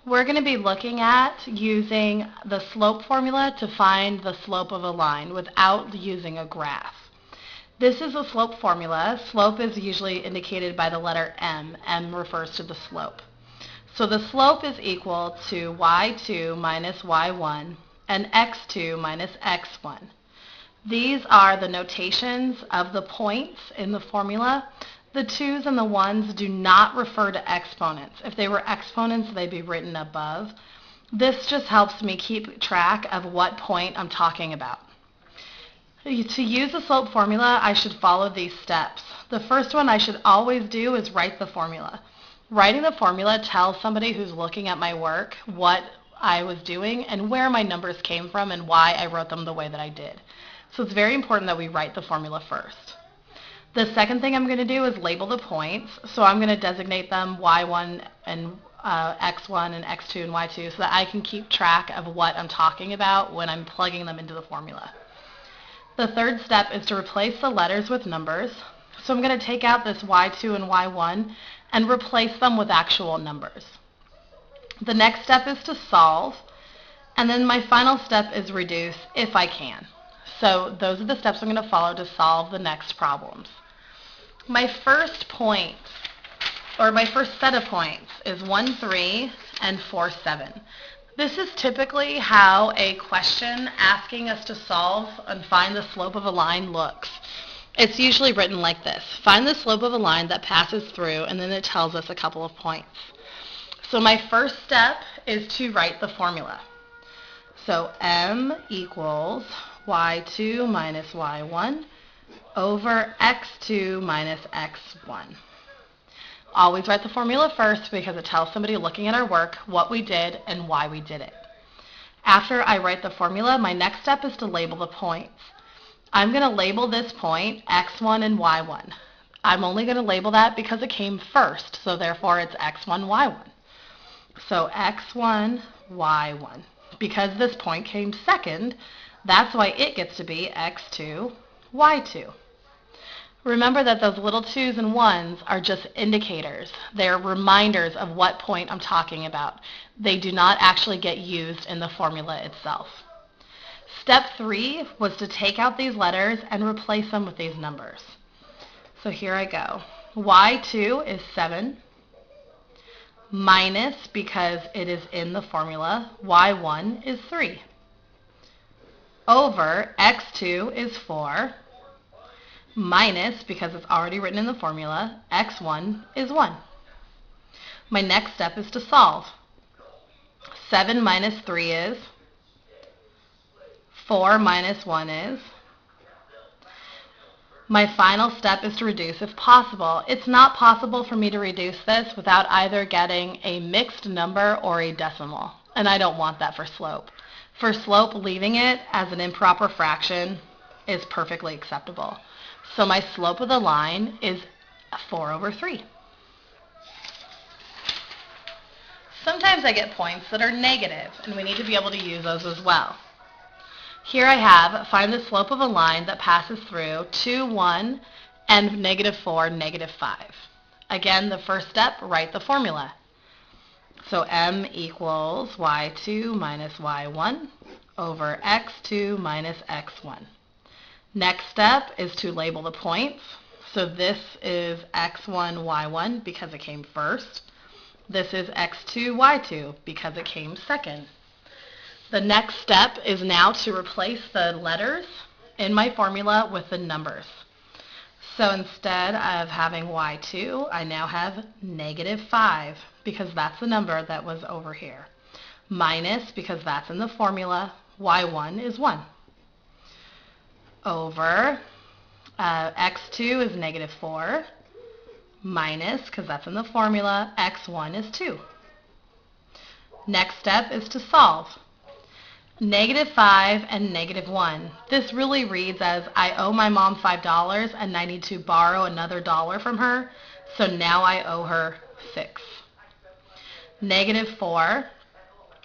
We're going to be looking at using the slope formula to find the slope of a line without using a graph. This is a slope formula. Slope is usually indicated by the letter M. M refers to the slope. So the slope is equal to y2 minus y1 and x2 minus x1. These are the notations of the points in the formula. The 2's and the 1's do not refer to exponents. If they were exponents, they'd be written above. This just helps me keep track of what point I'm talking about. To use the slope formula, I should follow these steps. The first one I should always do is write the formula. Writing the formula tells somebody who's looking at my work what I was doing and where my numbers came from and why I wrote them the way that I did. So it's very important that we write the formula first. The second thing I'm going to do is label the points. So I'm going to designate them y1 and x1 and x2 and y2 so that I can keep track of what I'm talking about when I'm plugging them into the formula. The third step is to replace the letters with numbers. So I'm going to take out this y2 and y1 and replace them with actual numbers. The next step is to solve, and then my final step is reduce if I can. So those are the steps I'm going to follow to solve the next problems. My first point, or my first set of points, is 1, 3 and 4, 7. This is typically how a question asking us to solve and find the slope of a line looks. It's usually written like this. Find the slope of a line that passes through, and then it tells us a couple of points. So my first step is to write the formula. So M equals y2 minus y1 over x2 minus x1. Always write the formula first because it tells somebody looking at our work what we did and why we did it. After I write the formula, my next step is to label the points. I'm going to label this point x1 and y1. I'm only going to label that because it came first, so therefore it's x1, y1. So x1, y1. Because this point came second, that's why it gets to be x2, y2. Remember that those little 2's and 1's are just indicators. They're reminders of what point I'm talking about. They do not actually get used in the formula itself. Step 3 was to take out these letters and replace them with these numbers. So here I go. y2 is 7 minus, because it is in the formula, y1 is 3 over x2 is 4 minus, because it's already written in the formula, x1 is 1. My next step is to solve. 7 minus 3 is 4 minus 1 is. My final step is to reduce if possible. It's not possible for me to reduce this without either getting a mixed number or a decimal, and I don't want that for slope. For slope, leaving it as an improper fraction is perfectly acceptable. So my slope of the line is 4 over 3. Sometimes I get points that are negative, and we need to be able to use those as well. Here I have, find the slope of a line that passes through 2, 1, and -4, -5. Again, the first step, write the formula. So M equals y2 minus y1 over x2 minus x1. Next step is to label the points. So this is x1, y1 because it came first. This is x2, y2 because it came second. The next step is now to replace the letters in my formula with the numbers. So instead of having y2, I now have -5 because that's the number that was over here. Minus, because that's in the formula, y1 is 1. Over x2 is -4. Minus, because that's in the formula, x1 is 2. Next step is to solve. -5 and -1. This really reads as I owe my mom $5 and I need to borrow another $1 from her, so now I owe her 6. -4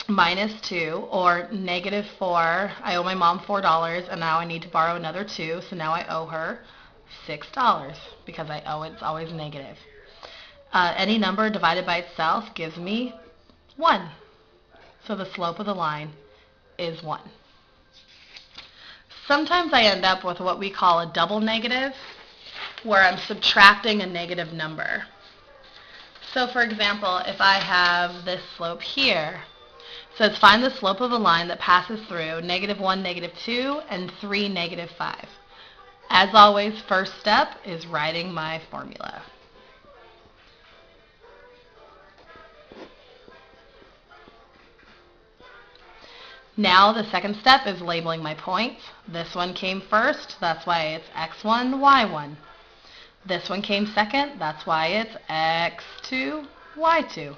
minus 2, or -4, I owe my mom $4 and now I need to borrow another 2, so now I owe her $6 because I owe it's always negative. Any number divided by itself gives me 1. So the slope of the line is 1. Sometimes I end up with what we call a double negative, where I'm subtracting a negative number. So for example, if I have this slope here, it says find the slope of a line that passes through -1, -2, and 3, -5. As always, first step is writing my formula. Now the second step is labeling my points. This one came first, that's why it's x1, y1. This one came second, that's why it's x2, y2.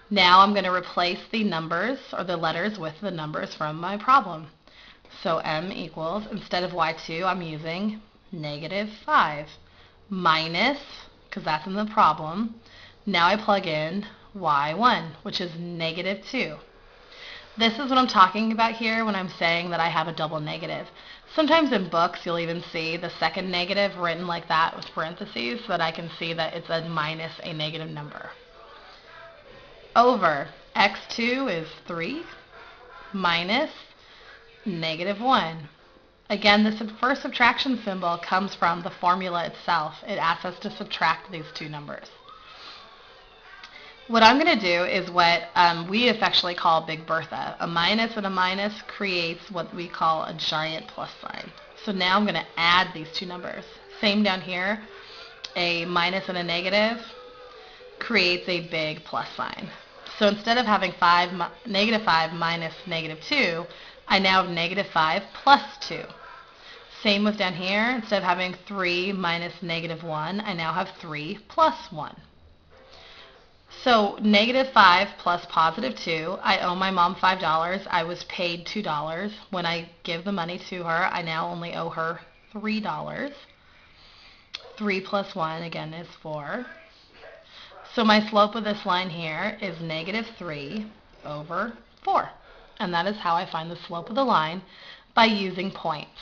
Now I'm going to replace the numbers or the letters with the numbers from my problem. So m equals, instead of y2, I'm using -5 minus, because that's in the problem. Now I plug in y1, which is -2. This is what I'm talking about here when I'm saying that I have a double negative. Sometimes in books you'll even see the second negative written like that with parentheses so that I can see that it's a minus a negative number. Over x2 is 3 minus -1. Again, this first subtraction symbol comes from the formula itself. It asks us to subtract these two numbers. What I'm going to do is what we affectionately call Big Bertha. A minus and a minus creates what we call a giant plus sign. So now I'm going to add these two numbers. Same down here. A minus and a negative creates a big plus sign. So instead of having -5 minus -2, I now have -5 plus 2. Same with down here. Instead of having 3 minus -1, I now have 3 plus 1. So -5 plus +2, I owe my mom $5. I was paid $2. When I give the money to her, I now only owe her $3. 3 plus 1, again, is 4. So my slope of this line here is -3 over 4. And that is how I find the slope of the line, by using points.